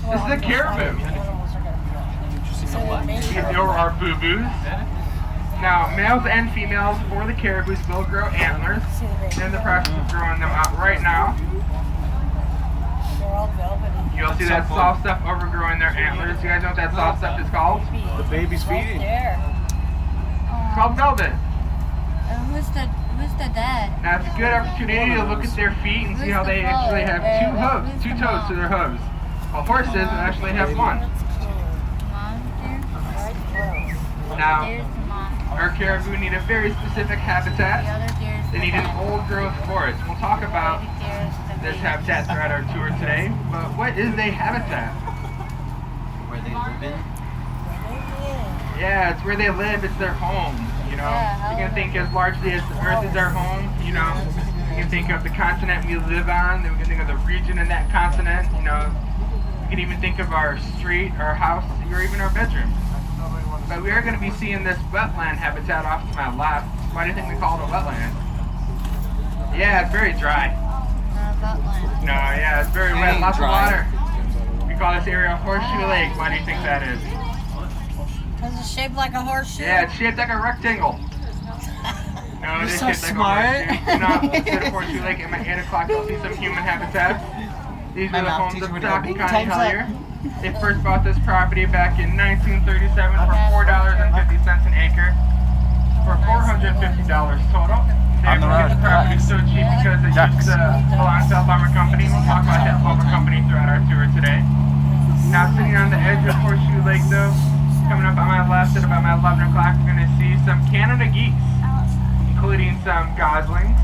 This is a caribou. These are our boo-boos. Now, males and females for the caribous will grow antlers. They're in the process of growing them out right now. You'll see that soft stuff overgrowing their antlers. You guys know what that soft stuff is called? The baby's feeding. It's called velvet. Who's the dad? Now, it's a good opportunity to look at their feet and see how they actually have two toes to their hooves. While horses actually have one. Now, our caribou need a very specific habitat. They need an old growth forest. We'll talk about this habitat throughout our tour today, but what is a habitat? Where they live in? Yeah, it's where they live, it's their home, you know. You can think as largely as the earth is our home, you know. You can think of the continent we live on, then we can think of the region in that continent, you know. You can even think of our street, our house, or even our bedroom. But we are going to be seeing this wetland habitat off to my left. Why do you think we call it a wetland? Yeah, it's very dry. No, yeah, it's very wet, lots of water. We call this area Horseshoe Lake. Why do you think that is? Because it's shaped like a horseshoe? Yeah, it's shaped like a rectangle. No, it is so shaped like smart. a horseshoe. You know, instead of Horseshoe Lake, at 8 o'clock you'll see some human habitats. These are the homes of Doc and Connie Hellier. They first bought this property back in 1937 for $4.50 an acre for $450 total. They able to get the property so cheap because it used to belong to a lumber company. We'll talk about that lumber company throughout our tour today. Now sitting on the edge of Horseshoe Lake though, coming up on my left at about 11 o'clock, we're going to see some Canada geese, including some goslings.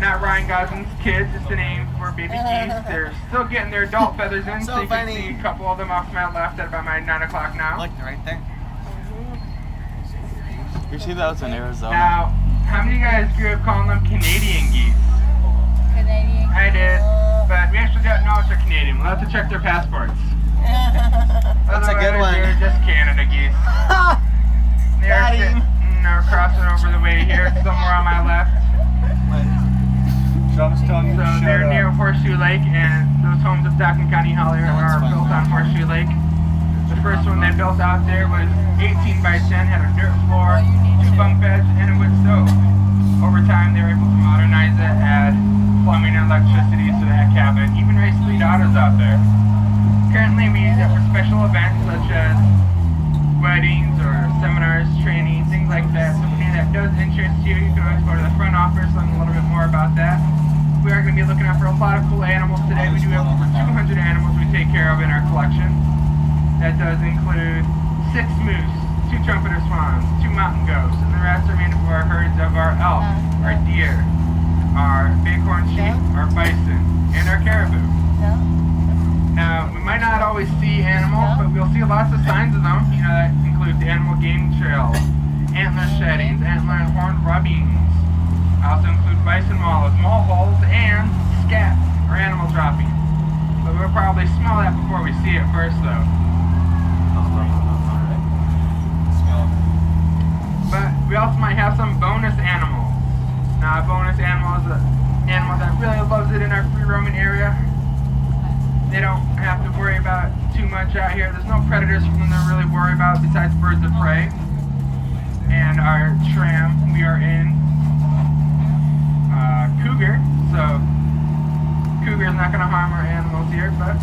Not Ryan Gosling's kids, it's the name for baby geese. They're still getting their adult feathers in, so you can see a couple of them off to my left at about 9 o'clock now. Look, they're right there. You see those in Arizona? Now, how many of you guys grew up calling them Canadian geese? Canadian. I did, but we actually don't know if they're Canadian. We'll have to check their passports. That's a good one. They're just Canada geese. They're sitting crossing over the way here, somewhere on my left. So they're near Horseshoe Lake, and those homes of Doc and Connie Hellier are built on Horseshoe Lake. The first one they built out there was 18 by 10, had a dirt floor, 2 bunk beds, and a wood stove. Over time, they were able to modernize it, add plumbing and electricity to that cabin, even raise 3 daughters out there. Currently, we use it for special events such as weddings or seminars, training, things like that. So if any of that does interest you, you can always go to the front office, learn a little bit more about that. We are going to be looking out for a lot of cool animals today. We do have over 200 animals we take care of in our collection. That does include 6 moose, 2 trumpeter swans, 2 mountain goats, and the rest are made up of our herds of our elk, our deer, our bighorn sheep, our bison, and our caribou. Now, we might not always see animals, but we'll see lots of signs of them. You know, that includes animal game trails, antler sheddings, antler and horn rubbings. Also include bison wallows, mole holes, and scat, or animal dropping. But we'll probably smell that before we see it first, though. But we also might have some bonus animals. Now, a bonus animal is an animal that really loves it in our free roaming area. They don't have to worry about too much out here. There's no predators for them to really worry about besides birds of prey. And our tram, we are in cougar, so cougar's not going to harm our animals here, but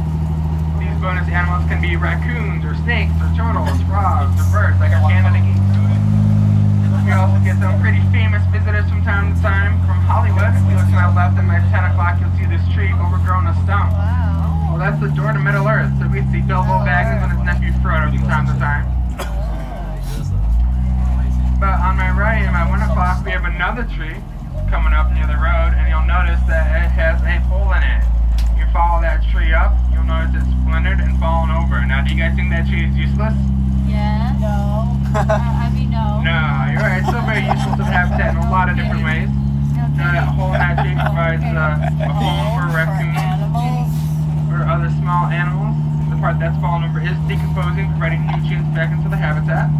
these bonus animals can be raccoons or snakes or turtles, frogs, or birds like our Canada geese. We also get some pretty famous visitors from time to time from Hollywood. If you look to my left at my 10 o'clock, you'll see this tree overgrown a stump. Well, that's the door to Middle Earth, so we see Bilbo Baggins and his nephew Frodo from time to time. But on my right, at my 1 o'clock, we have another tree coming up near the road, and you'll notice that it has a hole in it. You follow that tree up, you'll notice it's splintered and fallen over. Now, do you guys think that tree is useless? Yeah. No. I mean, no. No, you're right. It's still very useful to the habitat in a lot of different ways. Now, that hole in that tree provides a home for raccoons or other small animals. The part that's fallen over is decomposing, providing nutrients back into the habitat.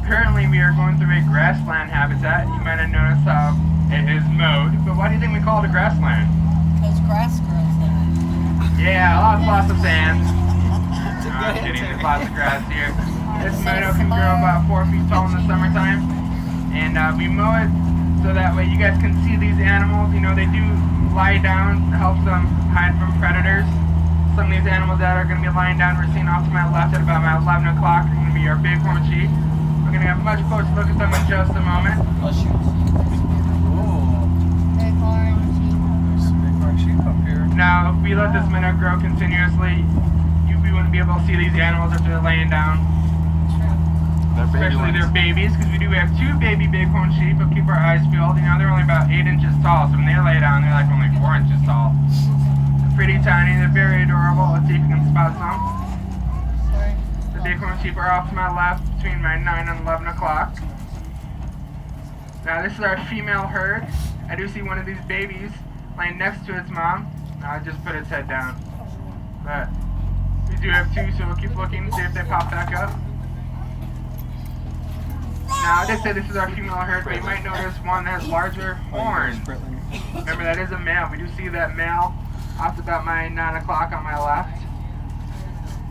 Currently, we are going through a grassland habitat. You might have noticed how it is mowed, but why do you think we call it a grassland? Because grass grows there. Yeah, lots of sand. It's a No, good I'm kidding, answer. there's lots of grass here. This meadow can grow about 4 feet tall in the summertime. And we mow it so that way you guys can see these animals. You know, they do lie down to help them hide from predators. Some of these animals that are going to be lying down, we're seeing off to my left at about 11 o'clock, are going to be our bighorn sheep. We're going to have a much closer look at them in just a moment. Oh, shoot. Ooh. Bighorn sheep. There's some bighorn sheep up here. Now, if we let this meadow grow continuously, we wouldn't be able to see these animals if they're laying down. They're baby Especially their ones. babies, because we do have 2 baby bighorn sheep. We'll keep our eyes peeled. You know, they're only about 8 inches tall, so when they lay down, they're like only 4 inches tall. They're pretty tiny. They're very adorable. Let's see if you can spot some. Sorry. The bighorn sheep are off to my left between my 9 and 11 o'clock. Now, this is our female herd. I do see one of these babies laying next to its mom. Now, I just put its head down. But we do have 2, so we'll keep looking, see if they pop back up. Now, I did say this is our female herd, but you might notice one that has larger horns. Remember, that is a male. We do see that male off to about my 9 o'clock on my left.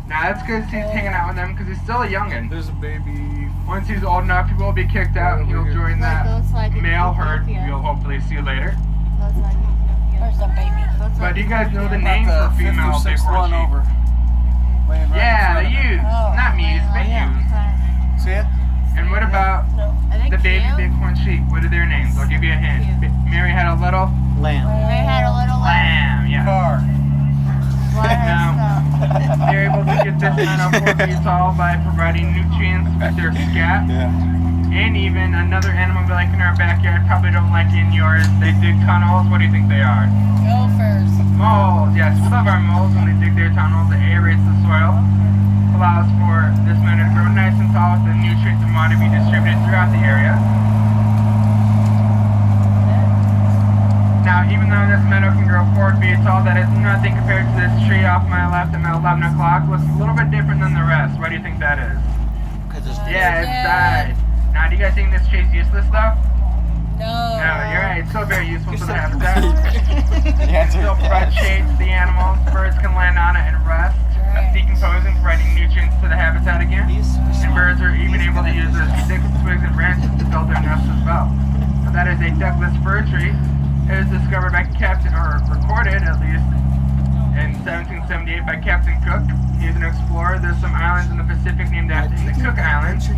Now, that's good to see he's hanging out with them because he's still a youngin'. There's a baby. Once he's old enough, he will be kicked out and he'll join that Looks like a male herd Ethiopia. we'll hopefully see later. Looks like Where's the baby? But do you guys know the About name the for fifth or female sixth bighorn one sheep? over. Laying right Yeah, in the front of ewes. Oh, Not me's, but ewes. See it? And what about the baby bighorn sheep? What are their names? I'll give you a hint. Mary had a little Lamb. They had a little lamb, yeah. Car. They're able to get this meadow 4 feet tall by providing nutrients with their scat. Yeah. And even another animal we like in our backyard, probably don't like in yours. They dig tunnels. What do you think they are? Gophers. Moles, yes. We love our moles when they dig their tunnels. It aerates the soil. Allows for this meadow to grow nice and tall with the nutrients and water to be distributed throughout the area. Now, even though this meadow can grow 4 feet tall, that is nothing compared to this tree off my left at my 11 o'clock. Looks a little bit different than the rest. Why do you think that is? Because it's Yeah, it's died. Now, do you guys think this tree's useless though? No. No, you're right. It's still very useful to the habitat. The answer Still is provides yes. shade to the animals. Birds can land on it and rest. That's decomposing, providing nutrients to the habitat again. And birds are even able to use those sticks, twigs, and branches to build their nests as well. Now, that is a Douglas fir tree. It was discovered by Captain, or recorded at least, in 1778 by Captain Cook. He's an explorer. There's some islands in the Pacific named after him, the Cook Islands.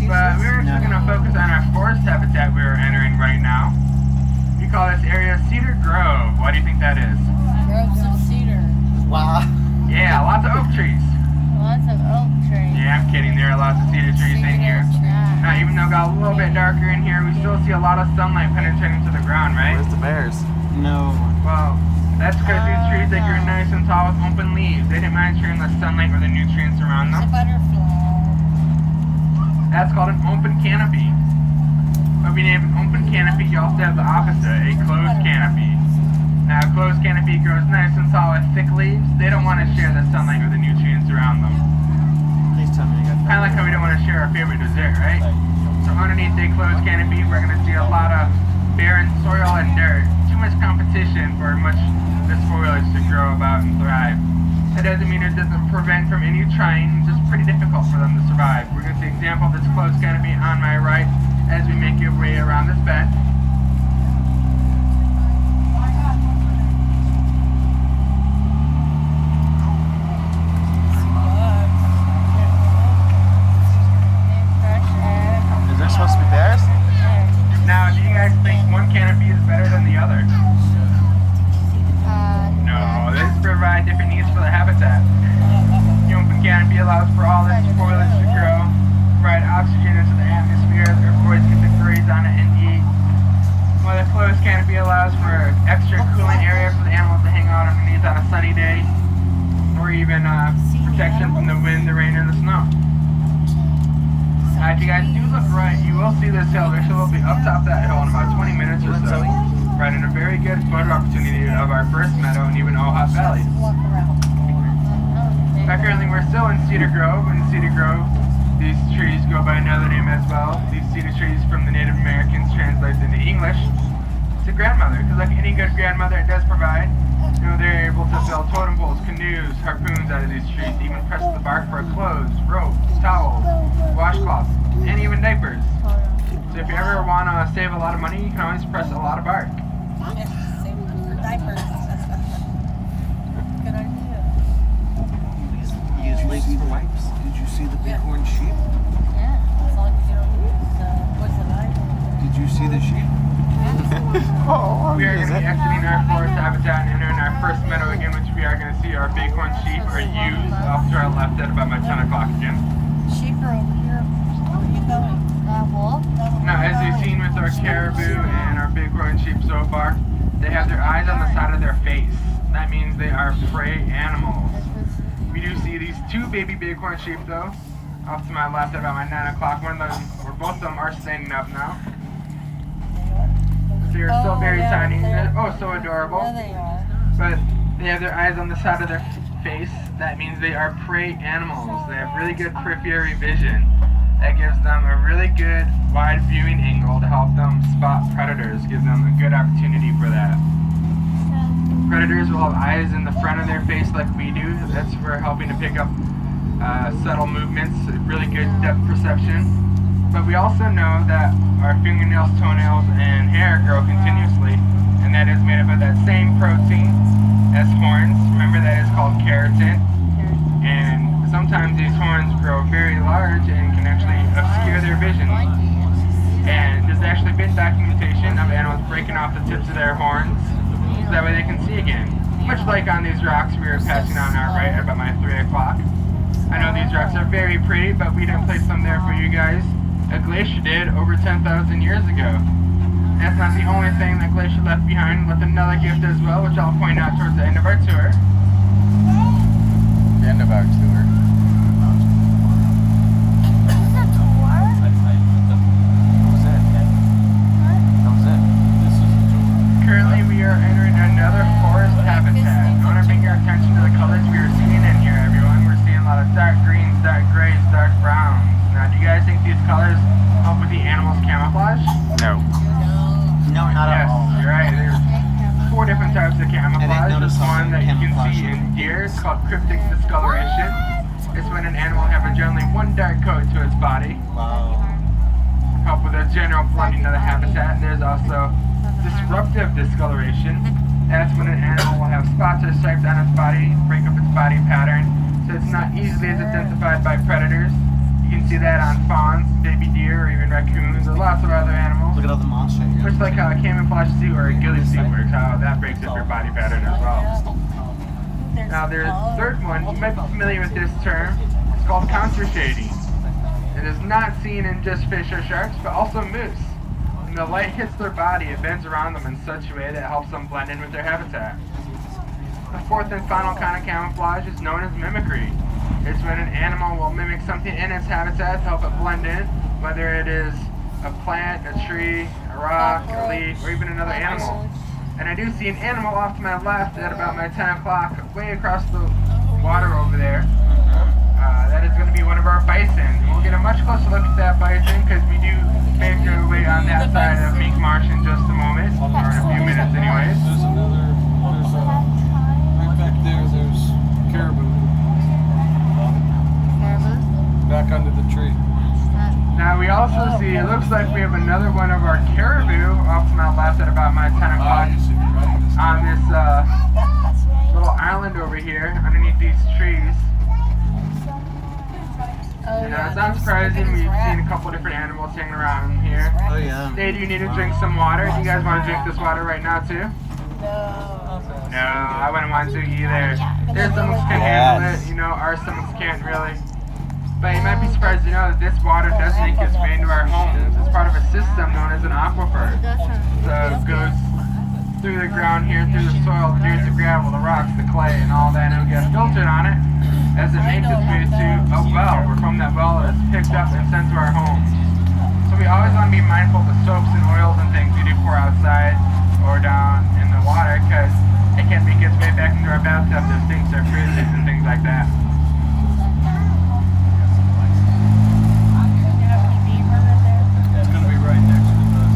But we're actually going to focus on our forest habitat we're entering right now. We call this area Cedar Grove. Why do you think that is? Groves of cedar. Wow. Yeah, lots of oak trees. Lots of oak trees. Yeah, I'm kidding. There are lots of cedar trees in here. Now, even though it got a little bit darker in here, we still see a lot of sunlight penetrating to the ground, right? Where's the bears? No. Well, that's because these trees, they grew nice and tall with open leaves. They didn't mind sharing the sunlight or the nutrients around There's a them. butterfly. That's called an open canopy. But we name an open canopy, you also have the opposite, a closed canopy. Now, a closed canopy grows nice and tall with thick leaves. They don't want to share the sunlight or the nutrients around them. Please tell me you got Kind of like how we don't want to share our favorite dessert, right? So underneath a closed canopy, we're going to see a lot of barren soil and dirt. Too much competition for much of this foliage to grow about and thrive. That doesn't mean it doesn't prevent from any trying, it's just pretty difficult for them to survive. We're going to see an example of this closed canopy on my right as we make our way around this bend. Is there supposed to be bears? Now, do you guys think one canopy is better than the other? No, this provides different needs for the habitat. The open canopy allows for all this foliage to grow, provide oxygen into the atmosphere, their birds get to graze on it and eat. While the closed canopy allows for extra cooling area for the animals to hang out underneath on a sunny day, or even protection from the wind, the rain, or the snow. If you guys do look right, you will see this hill. This hill will be up top that hill in about 20 minutes or so. Providing a very good photo opportunity of our first meadow and even Ojai Valley. Currently, we're still in Cedar Grove. In Cedar Grove, these trees go by another name as well. These cedar trees from the Native Americans translates into English to grandmother. Because like any good grandmother, it does provide build totem poles, canoes, harpoons out of these trees, even press the bark for clothes, ropes, towels, washcloths, and even diapers. So if you ever want to save a lot of money, you can always press a lot of bark. Yes, save for diapers. Good idea. Use lazy wipes. Did you see the bighorn sheep? Yeah, as long as you don't use poison ivy. Did you see the sheep? Oh, We are going to be exiting our forest habitat and entering our first meadow again, which we are going to see our bighorn sheep, or ewes, off to our left at about my 10 o'clock again. Sheep are over here. Where are you going? Wolf? Now, as you've seen with our caribou and our bighorn sheep so far, they have their eyes on the side of their face. That means they are prey animals. We do see these two baby bighorn sheep though, off to my left at about my 9 o'clock. One of them, or both of them, are standing up now. They're still very tiny. Oh, so adorable. There they are. But they have their eyes on the side of their face. That means they are prey animals. They have really good peripheral vision. That gives them a really good wide viewing angle to help them spot predators. Gives them a good opportunity for that. Predators will have eyes in the front of their face like we do. That's for helping to pick up subtle movements, really good depth perception. But we also know that our fingernails, toenails, and hair grow continuously, and that is made up of that same protein as horns. Remember, that is called keratin. And sometimes these horns grow very large and can actually obscure their vision. And there's actually been documentation of animals breaking off the tips of their horns so that way they can see again. Much like on these rocks we were passing on our right at about my 3 o'clock. I know these rocks are very pretty, but we didn't place them there for you guys. A glacier did over 10,000 years ago. That's not the only thing that glacier left behind. Left another gift as well, which I'll point out towards the end of our tour. The end of our tour. Currently, we are entering another forest habitat. I want to bring your attention to the colors we are seeing in here, everyone. We're seeing a lot of dark greens, dark grays, dark browns. Now, do you guys think these colors help with the animals' camouflage? No. No, not at Yes, all. you're right. There's 4 different types of camouflage. notice There's one that you can camouflage. see in deer. It's called cryptic discoloration. It's when an animal has a generally one dark coat to its body. Wow. Help with a general blending of the habitat. And there's also disruptive discoloration. That's when an animal will have spots or stripes on its body, break up its body pattern, so it's not easily as identified by predators. You can see that on fawns, baby deer, or even raccoons, or lots of other animals. Look at all the monster here. Much like how a camouflage suit or a ghillie suit works, how that breaks up your body pattern as well. Now there's a third one, you might be familiar with this term, it's called counter shading. It is not seen in just fish or sharks, but also moose. When the light hits their body, it bends around them in such a way that helps them blend in with their habitat. The fourth and final kind of camouflage is known as mimicry. It's when an animal will mimic something in its habitat to help it blend in, whether it is a plant, a tree, a rock, a leaf, or even another animal. And I do see an animal off to my left at about my 10 o'clock, way across the water over there. That is going to be one of our bison. We'll get a much closer look at that bison because we do make our way on that side of Mink Marsh in just a moment, or in a few minutes anyways. There's right back there's caribou. Back under the tree. Now we also see, it looks like we have another one of our caribou off to my left at about my 10 o'clock You should be right. on this little island over here underneath these trees. It's not surprising, we've seen a couple different animals hanging around here. Oh yeah. Hey, do you need to drink some water? Do you guys want to drink this water right now too? No, I wouldn't want to either. Their stomachs can handle it, you know, our stomachs can't really. But you might be surprised to know that this water does make its way into our homes. It's part of a system known as an aquifer. So it goes through the ground here, through the soil, through the gravel, the rocks, the clay, and all that, and it'll get filtered on it as it makes its way to a well, where from that well it's picked up and sent to our homes. So we always want to be mindful of the soaps and oils and things we do pour outside or down in the water, because it can make its way back into our bathtub to sinks or fridges and things like that. It's gonna be right next to the,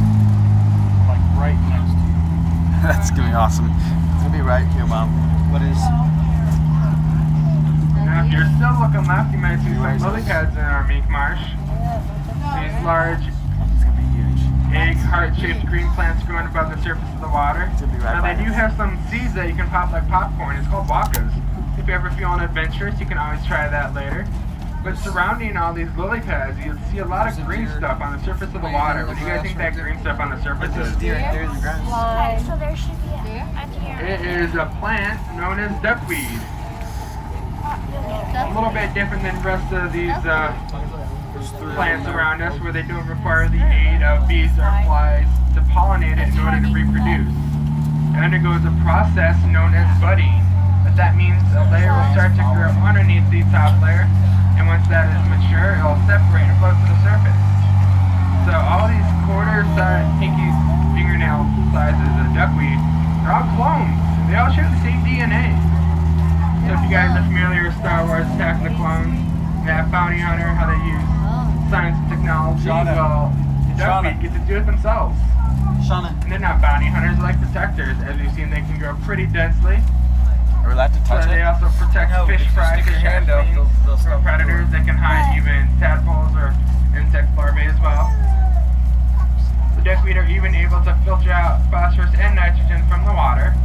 like right next to you. That's gonna be awesome. It's gonna be right here, Mom. What is? Now, if you're still looking left, you might see some lily pads in our mink marsh. These large It's gonna be huge. egg heart-shaped green plants growing above the surface of the water. It's gonna be right Now, by they do us. have some seeds that you can pop like popcorn. It's called wakas. If you're ever feeling adventurous, you can always try that later. But surrounding all these lily pads, you'll see a lot of green stuff on the surface of the water. What do you guys think that green stuff on the surface is? Deer in the ground. Why? So there should be a deer. It is a plant known as duckweed. A little bit different than the rest of these plants around us, where they don't require the aid of bees or flies to pollinate it in order to reproduce. It undergoes a process known as budding. But that means a layer will start to grow underneath the top layer, and once that is mature, it will separate and float to the surface. So all these quarter-sized, pinky fingernail sizes of duckweed are all clones. They all share the same DNA. So if you guys are familiar with Star Wars Attack of the Clones, that bounty hunter, how they use science and technology, well, the duckweed get to do it themselves. Shauna, And they're not bounty hunters, they're like protectors. As you've seen, they can grow pretty densely. are we allowed to So touch they it? also protect fish fry, fish hatchlings from predators. They can hide even tadpoles or insect larvae as well. The duckweed are even able to filter out phosphorus and nitrogen from the water.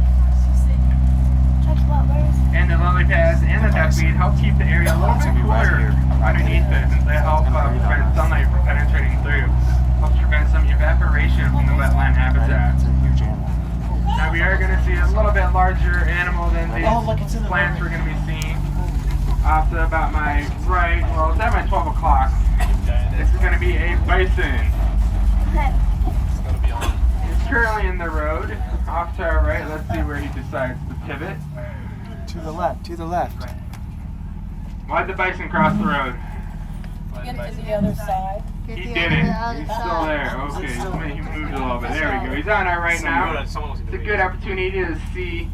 And the lily pads and the duckweed help keep the area a little bit cooler underneath it, since they help prevent sunlight from penetrating through. Helps prevent some evaporation from the wetland habitat. It's a huge animal. Now we are going to see a little bit larger animal than these Oh, look, it's in the plants we're going to be seeing. Off to about my right, well, it's at my 12 o'clock. This is going to be a bison. He's currently in the road. Off to our right, let's see where he decides to pivot. To the left, to the left. Why'd the bison cross the road? Get to the other side. He didn't. He's still there. Okay, he moved a little bit. There we go. He's on our right now. It's a good opportunity to see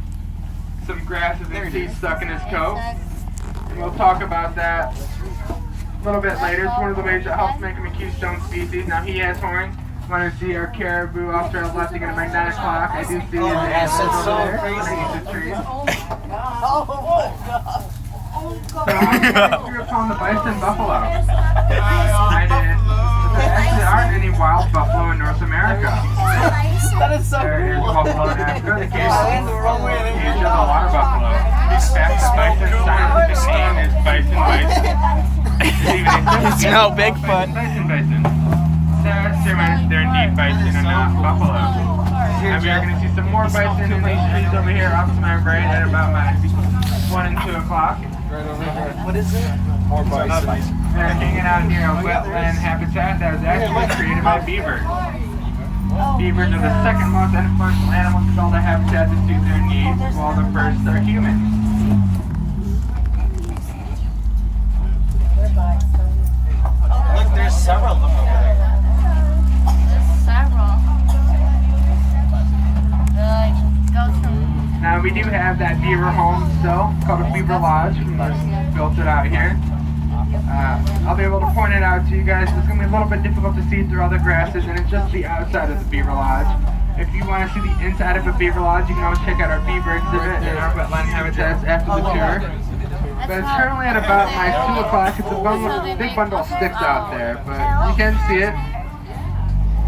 some grasses and seeds stuck in his coat. And we'll talk about that a little bit later. It's one of the ways that helps make him a keystone species. Now he has horns. Want to see our caribou off to our left again at my 9 o'clock. I do see his antlers over there underneath the tree. So I grew up on the bison buffalo. I did. There actually aren't any wild buffalo in North America. That is so There is buffalo in Africa. The case is the water buffalo. In fact, the bison scientific name is bison. It's no Bigfoot. Bison. That's they're indeed bison and not buffalo. And we are going to see some more bison in these trees over here off to my right at about my 1 and 2 o'clock. What is it? More bison. They're hanging out near a wetland habitat that was actually created by beavers. Beavers are the second most influential animals to build a habitat to suit their needs, while the first are humans. Look, there's several of them over there. Now we do have that beaver home still, called a beaver lodge. We just built it out here. I'll be able to point it out to you guys. It's going to be a little bit difficult to see through all the grasses, and it's just the outside of the beaver lodge. If you want to see the inside of a beaver lodge, you can always check out our beaver exhibit and our wetland habitats after the tour. But it's currently at about my 2 o'clock. It's a big bundle of sticks out there, but you can see it.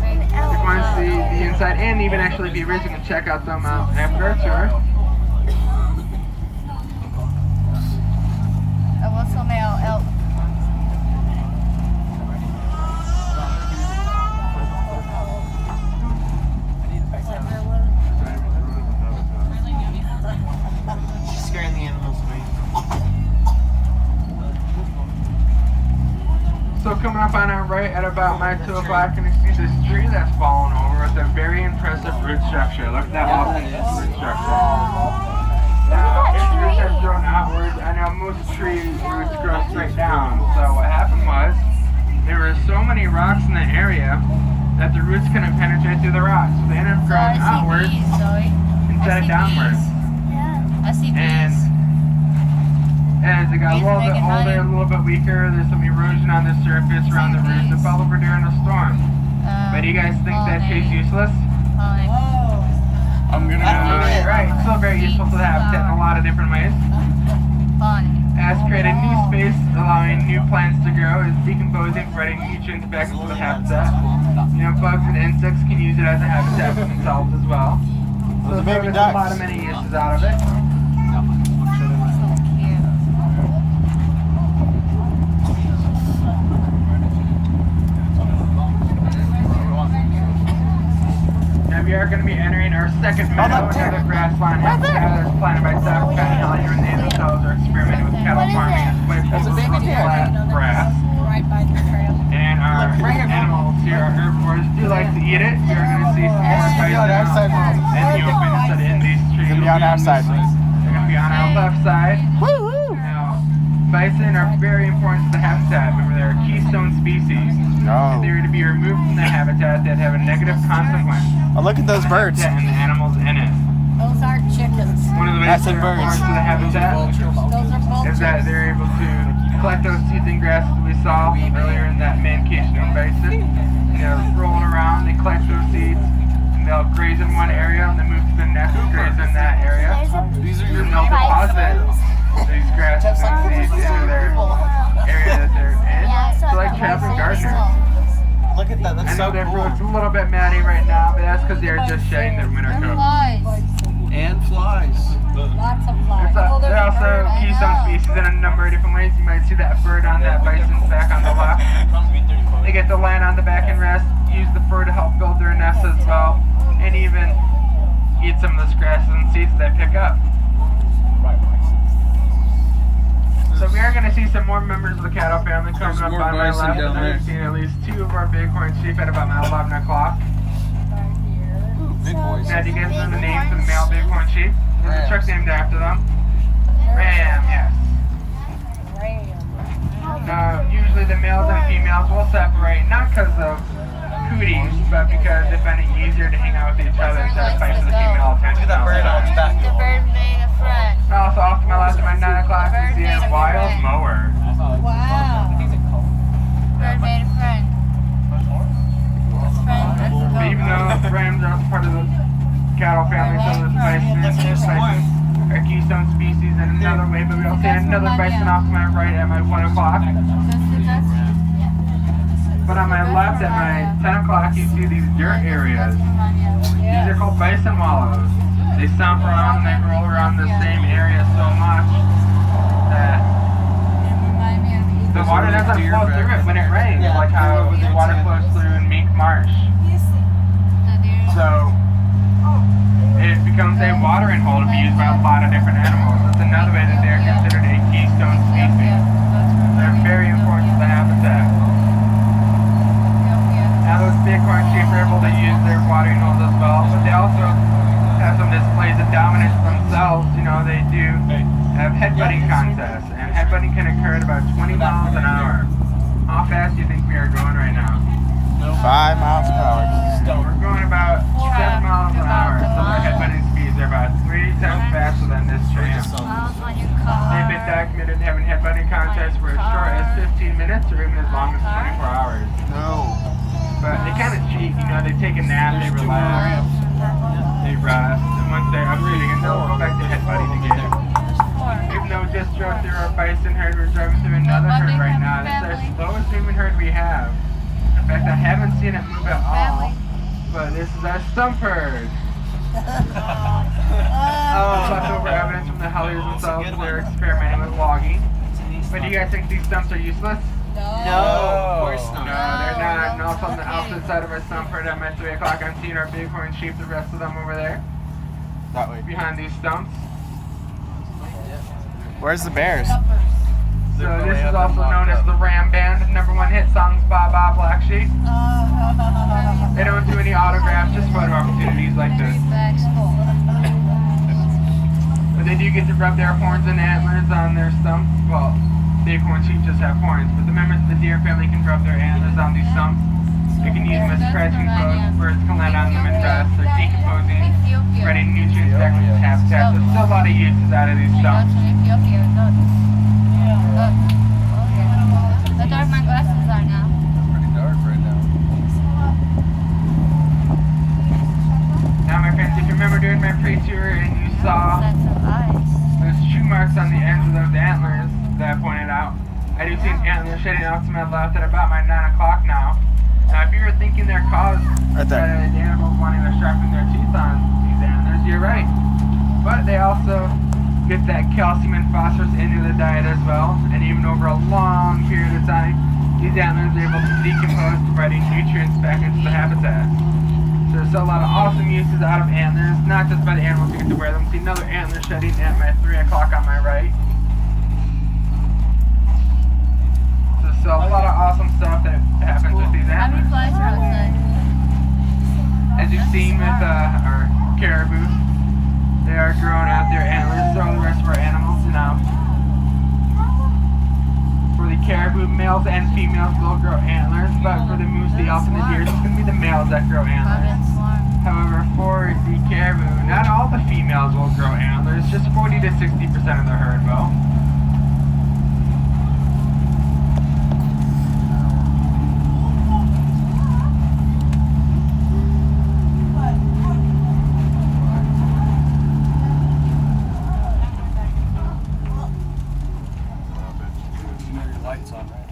If you want to see the inside and even actually beavers, you can check out them after our tour. She's scaring the animals away. So coming up on our right at about my 2 o'clock, and you see this tree that's fallen over with a very impressive root structure. Look at that awesome root structure. Now, its roots have grown outwards. I know most tree roots grow straight down. So what happened was, there were so many rocks in the area that the roots couldn't penetrate through the rocks. So they ended up growing outwards instead of downwards. And as it got a little bit older, a little bit weaker, there's some erosion on the surface around the roots. It fell over during a storm. But do you guys think that tree's useless? Whoa. I'm gonna Right, it's still very useful to the habitat and the lot of different ways. Fun. As creating new space, allowing new plants to grow, is decomposing, providing nutrients back into the habitat. You know, bugs and insects can use it as a habitat for themselves as well. So there's a lot of many uses out of it. So cute. Now we are going to be entering our second meadow, another grassland habitat that's planted by Dauphin County Hollier, and they themselves are experimenting with cattle farming as way from flat grass. Right by the trail. And our animals here, our herbivores, do like to eat it. We are going to see some more bison out in the open instead of in these trees. Gonna be on our side. They're going to be on our left side. Woo-hoo! Now, bison are very important to the habitat. Remember, they're a keystone species. If they were to be removed from the habitat, they'd have a negative consequence. Oh, look at those birds. And the animals in it. Those aren't chickens. One of the ways That's the they're birds. important to the habitat Those are vultures. is that they're able to collect those seeds and grasses we saw earlier in that mancation of bison. They're rolling around, they collect those seeds, and they'll graze in one area, and then move to the next and graze in that area. These are your And they'll deposit these grasses and seeds into their area that they're in. So like traveling gardeners. Look at that. I That's know so their cool. fruit's a little bit matty right now, but that's because they're just shedding their winter coat. Flies. And flies. Lots of flies. They're also keystone species in a number of different ways. You might see that bird on that bison's back on the left. They get to land on the back and rest, use the fur to help build their nests as well, and even eat some of those grasses and seeds they pick up. So we are going to see some more members of the cattle family coming up more on my bison left. down I'm there. seeing at least 2 of our bighorn sheep at about 11 o'clock. Big boys. Now, do you guys know the names of the male bighorn sheep? There's a truck named after them. Ram, yes. Usually the males and females will separate, not because of cooties, but because they find it easier to hang out with each other instead of fight for the female attention. Look at that bird on its back. The bird made a friend. Also, off to my left at my 9 o'clock, we see a wild mower. Wow. Bird made a friend. But even though rams are also part of the cattle family, so the bison are keystone species in another way, but we'll see another bison off to my right at my 1 o'clock. But on my left at my 10 o'clock, you see these dirt areas. These are called bison wallows. They stomp around and they roll around the same area so much that the water doesn't flow through it when it rains, like how the water flows through in Mink Marsh. So it becomes a watering hole to be used by a lot of different animals. That's another way that they're considered a keystone species. They're very important to the habitat. Now those bighorn sheep are able to use their watering holes as well, but they also have some displays of dominance themselves. You know, they do have headbutting contests, and headbutting can occur at about 20 miles an hour. How fast do you think we are going right now? 5 miles per hour. We're going about 7 miles an hour, so their headbutting speeds are about 3 times faster than this tram. They've been documented having headbutting contests for as short as 15 minutes or even as long as 24 hours. No. But they kind of cheat, you know, they take a nap, they relax, they rest, and once they're up shooting, and they'll go back to headbutting again. Even though we just drove through our bison herd, we're driving through another herd right now. This is our slowest moving herd we have. In fact, I haven't seen it move at all, but this is our stump herd. Leftover evidence from the Helliers themselves. They're experimenting with logging. But do you guys think these stumps are useless? No, of course No, not. they're not. And also on the opposite side of our stump herd at my 3 o'clock, I'm seeing our bighorn sheep, the rest of them over there, That way. behind these stumps. Where's the bears? So this is also known as the Ram Band. #1 hit songs, Ba Ba Black Sheep. They don't do any autographs, just photo opportunities like this. But they do get to rub their horns and antlers on their stumps. Well, bighorn sheep just have horns, but the members of the deer family can rub their antlers on these stumps. They can use them as scratching posts, birds can land on them and rest. They're decomposing, spreading nutrients back to the habitat. There's still a lot of uses out of these stumps. Look where my glasses are now. Pretty dark right now. Now my friends, if you remember doing my pre-tour and you saw That's of ice. the I do see an antler shedding out to my left at about my 9 o'clock now. Now, if you were thinking they're caused Right by there. the animals wanting to sharpen their teeth on these antlers, you're right. But they also get that calcium and phosphorus into the diet as well, and even over a long period of time, these antlers are able to decompose, providing nutrients back into the habitat. So there's a lot of awesome uses out of antlers, not just by the animals who get to wear them. See another antler shedding at my 3 o'clock on my right. So a lot of awesome stuff that happens with these How many antlers. flies are outside? As you've seen with our caribou, they are growing out their antlers, so are the rest of our animals now. For the caribou, males and females will grow antlers, but for the moose, the elk, and the deer, it's going to be the males that grow antlers. However, for the caribou, not all the females will grow antlers, just 40 to 60% of the herd will. Lights on, right?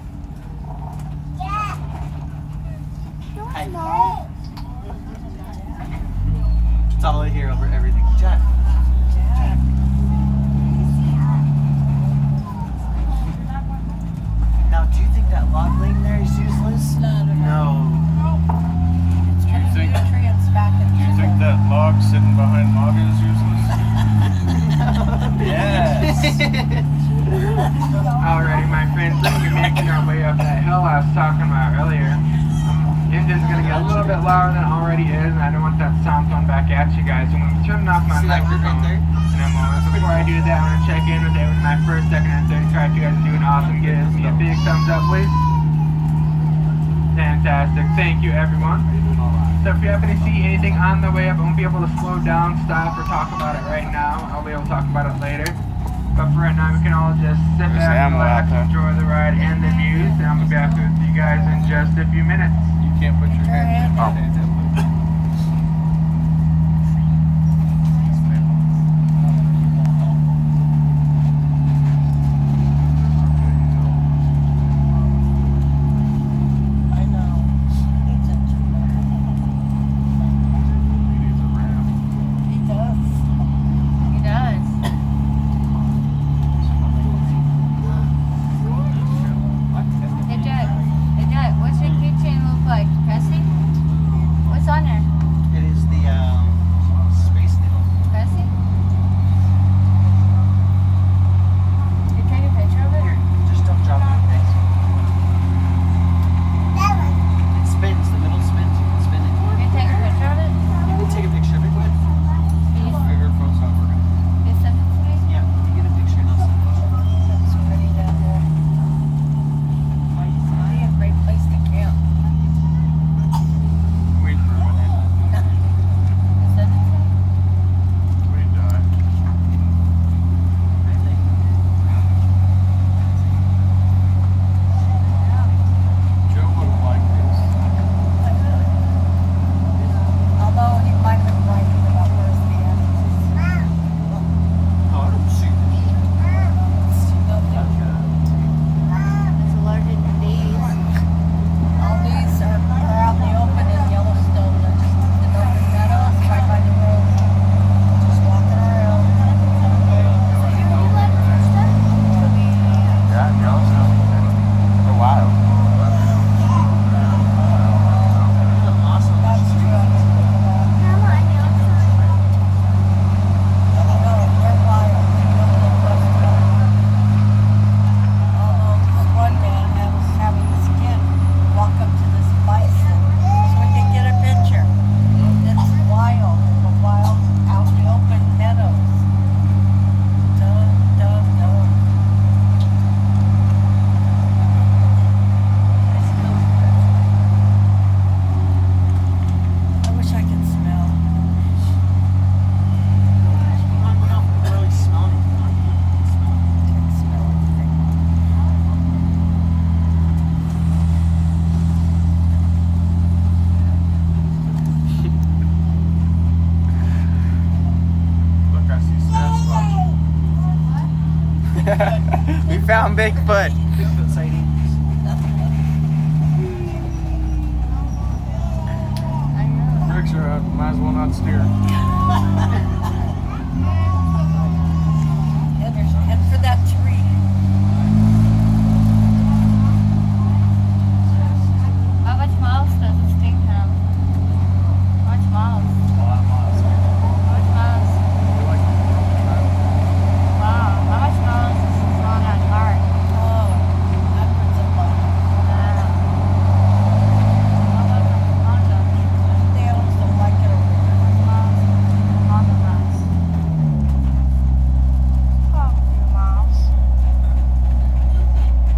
It's all I hear over everything. Jack. Now, do you think that log laying there is useless? No. Do you think Nutrients back in that log sitting behind Maga is useless? Yes. Alrighty, my friends, we're making our way up that hill I was talking about earlier. Engine's gonna get a little bit louder than it already is, and I don't want that sound going back at you guys. So I'm gonna be turning off my See that group microphone right there? in a moment. So before I do that, I want to check in with my first, second, and third car. If you guys are doing awesome, give me a big thumbs up, please. Fantastic. Thank you, everyone. So if you happen to see anything on the way up, I won't be able to slow down, stop, or talk about it right now. I'll be able to talk about it later. But for right now, we can all just sit There's back, ammo out relax, there. enjoy the ride and the views. And I'm going to be back with you guys in just a few minutes. You can't put your hand in. I know. He does. He does. Hey Jack. Hey Jack, what's your keychain look like? Pressing? What's on there? It is the space needle. Pressing? You take a picture of it? Here, just don't drop anything. It spins. The middle spins. You can spin it. You can take a picture of it? You can take a picture of it. Go ahead. Can you, Fingerprints not working. can you send it to me? Yeah, you get a picture and I'll send it. That's pretty down there. Be a great place to camp. We'd ruin it. Send it to me? We'd die. Joe would have liked this. Although he might have been writing about where's the end. Oh, I don't see this. It's larger than these. All these are out in the open in Yellowstone. They're just in open meadows right by the road. Just walking around. Yeah, Yellowstone. For a while. Awesome. That's true. I didn't think about it. No, they're wild. They don't look like that. Although this one man was having his kid walk up to this bison so we could get a picture. It's wild. The wild out in the open meadows. Dun, dun, dun. I wish I could smell. We don't really smell anything. Can smell everything. Look, I see Sasquatch. We found Bigfoot. Bigfoot sighting. tricks are up. Might as well not steer. And for that tree. How much miles does this thing have? How much miles? A lot of miles. How much miles? You like Wow. How much miles is this on that car? Oh, hundreds of miles. How about the Honda? They always don't like it over here. How much miles? Honda miles. Oh, a few miles.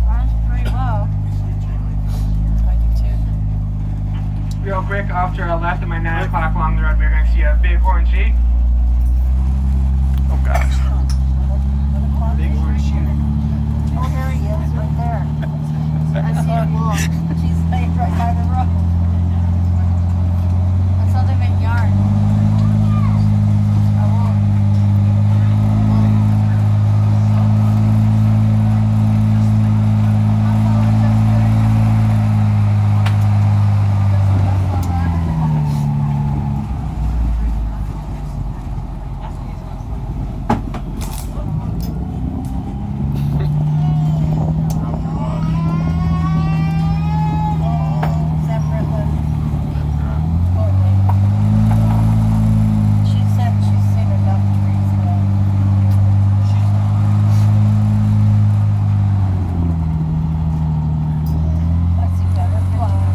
Runs pretty well. I do too. Real quick, off to our left at my 9 o'clock along the road, we're going to see a big orange Jeep. Oh gosh. Big orange shoe. Oh, there he is, right there. I see a bull. She's laying right by the road. I saw them in yard. A wolf. Is that Britland? Poor lady. She said she's seen enough trees though. I see butterflies.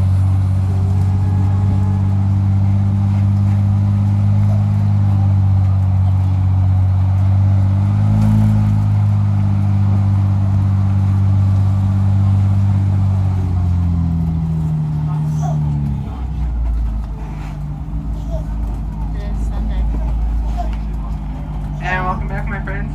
It is Sunday. And welcome back, my friends.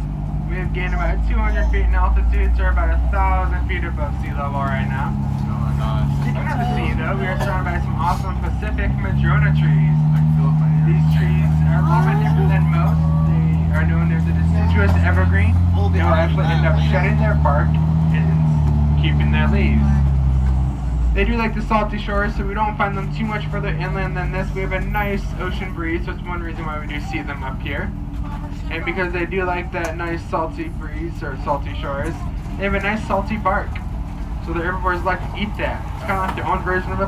We have gained about 200 feet in altitude, so we're about 1,000 feet above sea level right now. Oh my gosh. Speaking of the sea, though, we are surrounded by some awesome Pacific madrona trees. I can feel it in my ears. These trees are a little bit different than most. They are known as a deciduous evergreen. They will actually end up shedding their bark and keeping their leaves. They do like the salty shores, so we don't find them too much further inland than this. We have a nice ocean breeze, so it's one reason why we do see them up here. And because they do like that nice salty breeze or salty shores, they have a nice salty bark. So the herbivores like to eat that. It's kind of like their own version of a